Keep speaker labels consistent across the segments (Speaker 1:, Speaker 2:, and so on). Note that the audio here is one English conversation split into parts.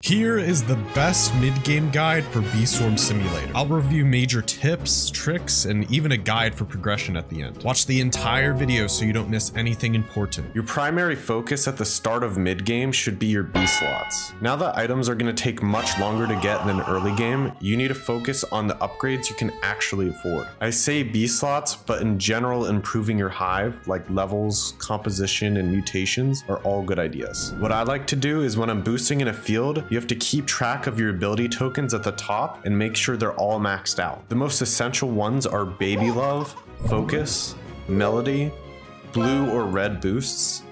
Speaker 1: Here is the best mid-game guide for Beestorm Simulator. I'll review major tips, tricks, and even a guide for progression at the end. Watch the entire video so you don't miss anything important.
Speaker 2: Your primary focus at the start of mid-game should be your B slots. Now that items are going to take much longer to get than early game, you need to focus on the upgrades you can actually afford. I say B slots, but in general improving your hive, like levels, composition, and mutations are all good ideas. What I like to do is when I'm boosting in a field, you have to keep track of your ability tokens at the top and make sure they're all maxed out. The most essential ones are Baby Love, Focus, Melody, Blue or Red boosts,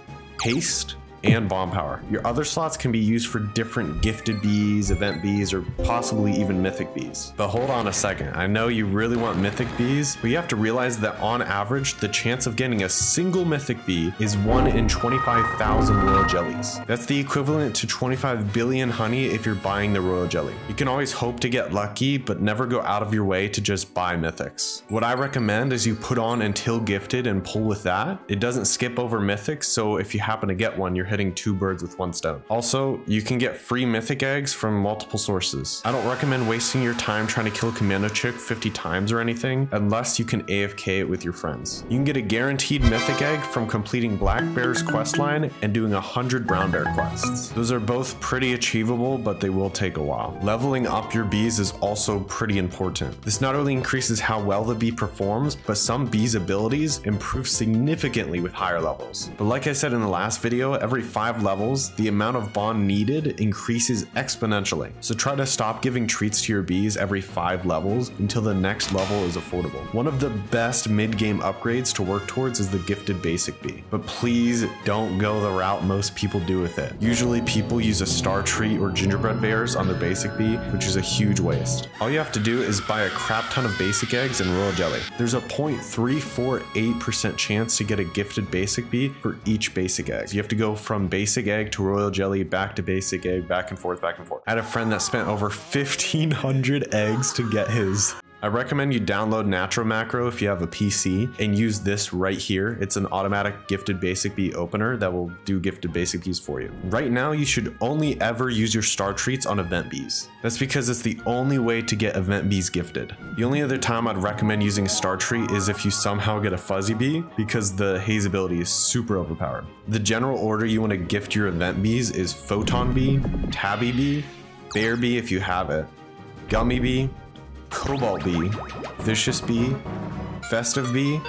Speaker 2: Haste, and Bomb Power. Your other slots can be used for different gifted bees, event bees, or possibly even mythic bees. But hold on a second, I know you really want mythic bees, but you have to realize that on average, the chance of getting a single mythic bee is 1 in 25,000 royal jellies. That's the equivalent to 25 billion honey if you're buying the royal jelly. You can always hope to get lucky, but never go out of your way to just buy mythics. What I recommend is you put on until gifted and pull with that. It doesn't skip over mythics, so if you happen to get one, you're hitting 2 birds with 1 stone. Also, you can get free mythic eggs from multiple sources. I don't recommend wasting your time trying to kill Commando Chick 50 times or anything, unless you can AFK it with your friends. You can get a guaranteed mythic egg from completing Black Bear's questline and doing 100 Brown Bear quests. Those are both pretty achievable, but they will take a while. Leveling up your bees is also pretty important. This not only increases how well the bee performs, but some bees' abilities improve significantly with higher levels. But like I said in the last video, every 5 levels, the amount of bond needed increases exponentially. So try to stop giving treats to your bees every 5 levels until the next level is affordable. One of the best mid-game upgrades to work towards is the gifted basic bee. But please don't go the route most people do with it. Usually people use a star treat or gingerbread bears on their basic bee, which is a huge waste. All you have to do is buy a crap ton of basic eggs and royal jelly. There's a 0.348% chance to get a gifted basic bee for each basic egg. So you have to go from basic egg to royal jelly, back to basic egg, back and forth, back and forth. I had a friend that spent over 1,500 eggs to get his. I recommend you download Natural Macro if you have a PC and use this right here. It's an automatic gifted basic bee opener that will do gifted basic bees for you. Right now, you should only ever use your star treats on event bees. That's because it's the only way to get event bees gifted. The only other time I'd recommend using a star treat is if you somehow get a fuzzy bee, because the haze ability is super overpowered. The general order you want to gift your event bees is Photon Bee, Tabby Bee, Bear Bee if you have it, Gummy Bee, Cobalt Bee, Vicious Bee, Festive Bee,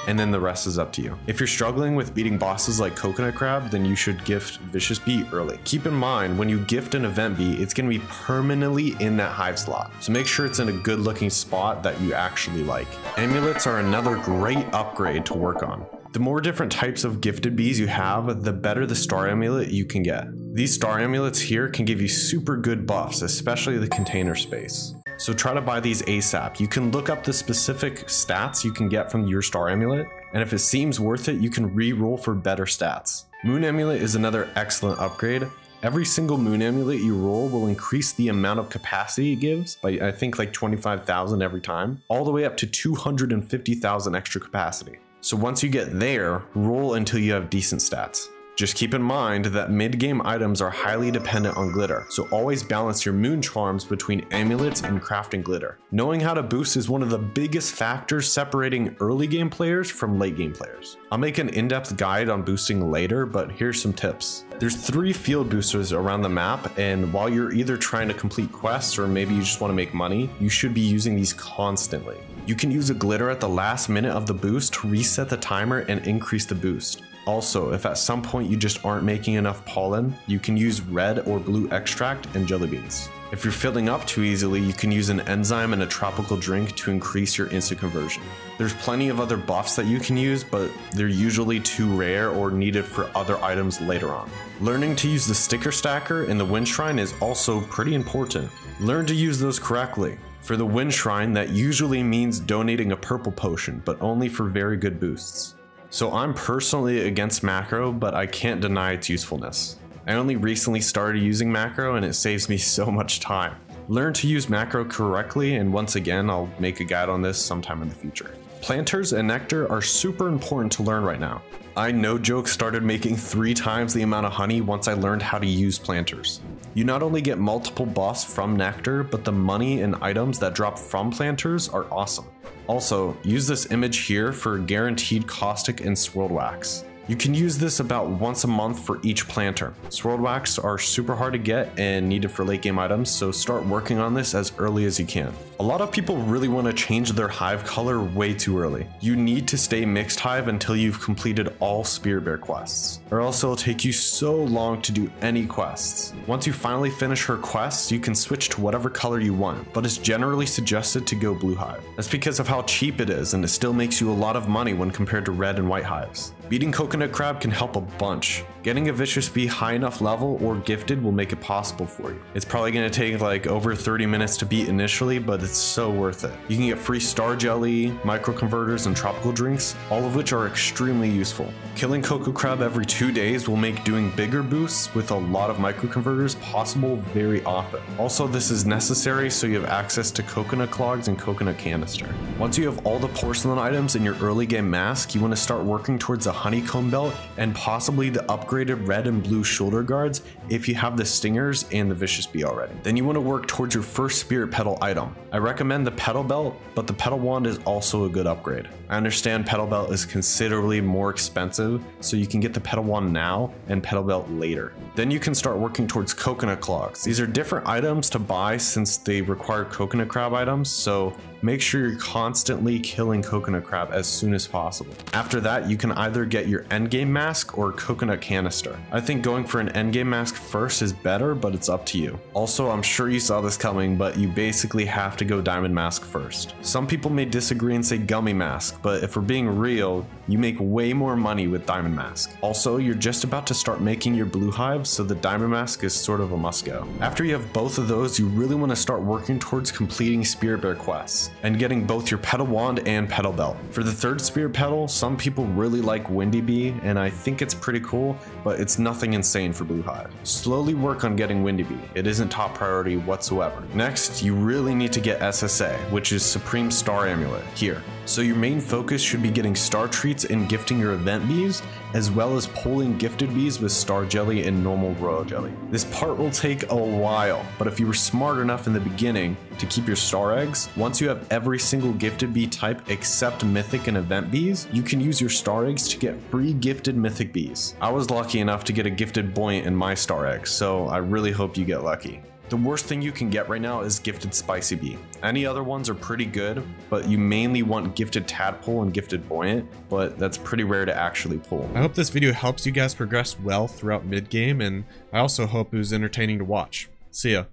Speaker 2: and then the rest is up to you. If you're struggling with beating bosses like Coconut Crab, then you should gift Vicious Bee early. Keep in mind, when you gift an event bee, it's gonna be permanently in that hive slot. So make sure it's in a good looking spot that you actually like. Amulets are another great upgrade to work on. The more different types of gifted bees you have, the better the star amulet you can get. These star amulets here can give you super good buffs, especially the container space. So try to buy these ASAP. You can look up the specific stats you can get from your star amulet, and if it seems worth it, you can re-roll for better stats. Moon amulet is another excellent upgrade. Every single moon amulet you roll will increase the amount of capacity it gives by I think like 25,000 every time, all the way up to 250,000 extra capacity. So once you get there, roll until you have decent stats. Just keep in mind that mid-game items are highly dependent on glitter, so always balance your moon charms between amulets and crafting glitter. Knowing how to boost is one of the biggest factors separating early game players from late game players. I'll make an in-depth guide on boosting later, but here's some tips. There's 3 field boosters around the map, and while you're either trying to complete quests or maybe you just want to make money, you should be using these constantly. You can use a glitter at the last minute of the boost to reset the timer and increase the boost. Also, if at some point you just aren't making enough pollen, you can use red or blue extract and jelly beans. If you're filling up too easily, you can use an enzyme and a tropical drink to increase your instant conversion. There's plenty of other buffs that you can use, but they're usually too rare or needed for other items later on. Learning to use the sticker stacker and the wind shrine is also pretty important. Learn to use those correctly. For the wind shrine, that usually means donating a purple potion, but only for very good boosts. So I'm personally against macro, but I can't deny its usefulness. I only recently started using macro and it saves me so much time. Learn to use macro correctly, and once again, I'll make a guide on this sometime in the future. Planters and nectar are super important to learn right now. I no joke started making 3 times the amount of honey once I learned how to use planters. You not only get multiple buffs from nectar, but the money and items that drop from planters are awesome. Also, use this image here for guaranteed caustic and swirled wax. You can use this about once a month for each planter. Swirled wax are super hard to get and needed for late game items, so start working on this as early as you can. A lot of people really want to change their hive color way too early. You need to stay mixed hive until you've completed all Spirit Bear quests, or else it'll take you so long to do any quests. Once you finally finish her quests, you can switch to whatever color you want, but it's generally suggested to go blue hive. That's because of how cheap it is, and it still makes you a lot of money when compared to red and white hives. Beating Coconut Crab can help a bunch. Getting a Vicious Bee high enough level or gifted will make it possible for you. It's probably going to take like over 30 minutes to beat initially, but it's so worth it. You can get free Star Jelly, Micro Converters, and Tropical Drinks, all of which are extremely useful. Killing Coco Crab every 2 days will make doing bigger boosts with a lot of Micro Converters possible very often. Also, this is necessary so you have access to Coconut Clogs and Coconut Canister. Once you have all the porcelain items in your early game mask, you want to start working towards a honeycomb belt and possibly the upgraded red and blue shoulder guards if you have the stingers and the Vicious Bee already. Then you want to work towards your first Spirit Petal item. I recommend the Petal Belt, but the Petal Wand is also a good upgrade. I understand Petal Belt is considerably more expensive, so you can get the Petal Wand now and Petal Belt later. Then you can start working towards Coconut Clogs. These are different items to buy since they require Coconut Crab items, so make sure you're constantly killing Coconut Crab as soon as possible. After that, you can either get your endgame mask or Coconut Canister. I think going for an endgame mask first is better, but it's up to you. Also, I'm sure you saw this coming, but you basically have to go Diamond Mask first. Some people may disagree and say Gummy Mask, but if we're being real, you make way more money with Diamond Mask. Also, you're just about to start making your blue hive, so the Diamond Mask is sort of a must go. After you have both of those, you really want to start working towards completing Spirit Bear quests and getting both your Petal Wand and Petal Belt. For the third Spirit Petal, some people really like Windy Bee, and I think it's pretty cool, but it's nothing insane for blue hive. Slowly work on getting Windy Bee. It isn't top priority whatsoever. Next, you really need to get SSA, which is Supreme Star Amulet, here. So your main focus should be getting star treats and gifting your event bees, as well as pulling gifted bees with Star Jelly and normal Royal Jelly. This part will take a while, but if you were smart enough in the beginning to keep your star eggs, once you have every single gifted bee type except mythic and event bees, you can use your star eggs to get free gifted mythic bees. I was lucky enough to get a gifted buoyant in my star eggs, so I really hope you get lucky. The worst thing you can get right now is gifted Spicy Bee. Any other ones are pretty good, but you mainly want gifted Tadpole and gifted Buoyant, but that's pretty rare to actually pull.
Speaker 1: I hope this video helps you guys progress well throughout mid-game, and I also hope it was entertaining to watch. See ya.